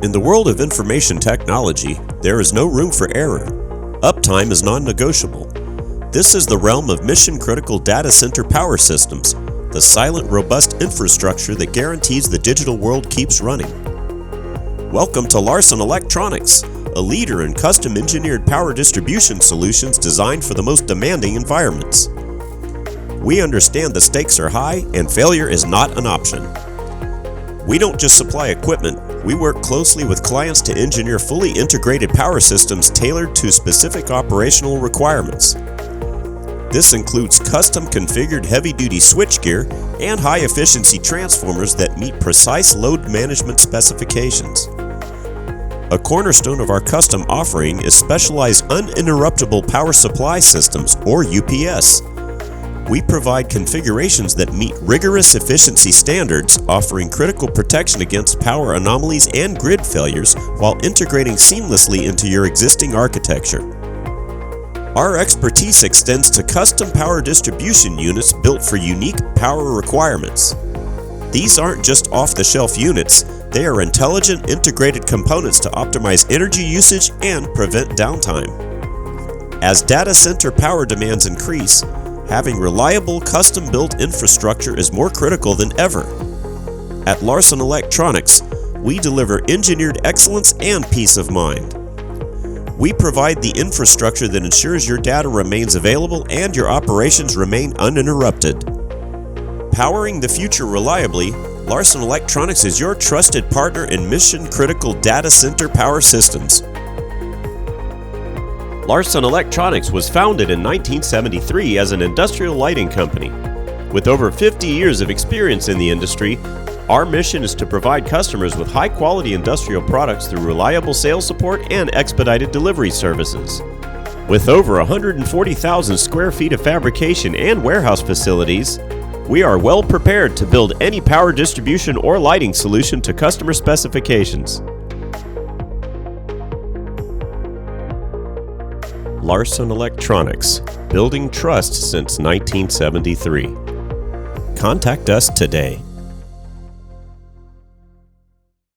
In the world of information technology, there is no room for error. Uptime is non-negotiable. This is the realm of mission-critical data center power systems, the silent, robust infrastructure that guarantees the digital world keeps running. Welcome to Larson Electronics, a leader in custom-engineered power distribution solutions designed for the most demanding environments. We understand the stakes are high and failure is not an option. We don't just supply equipment, we work closely with clients to engineer fully integrated power systems tailored to specific operational requirements. This includes custom configured heavy-duty switchgear and high-efficiency transformers that meet precise load management specifications. A cornerstone of our custom offering is specialized uninterruptible power supply systems, or UPS. We provide configurations that meet rigorous efficiency standards, offering critical protection against power anomalies and grid failures while integrating seamlessly into your existing architecture. Our expertise extends to custom power distribution units built for unique power requirements. These aren't just off-the-shelf units, they are intelligent, integrated components to optimize energy usage and prevent downtime. As data center power demands increase, having reliable, custom-built infrastructure is more critical than ever. At Larson Electronics, we deliver engineered excellence and peace of mind. We provide the infrastructure that ensures your data remains available and your operations remain uninterrupted. Powering the future reliably, Larson Electronics is your trusted partner in mission-critical data center power systems. Larson Electronics was founded in 1973 as an industrial lighting company. With over 50 years of experience in the industry, our mission is to provide customers with high-quality industrial products through reliable sales support and expedited delivery services. With over 140,000 square feet of fabrication and warehouse facilities, we are well prepared to build any power distribution or lighting solution to customer specifications. Larson Electronics, building trust since 1973. Contact us today.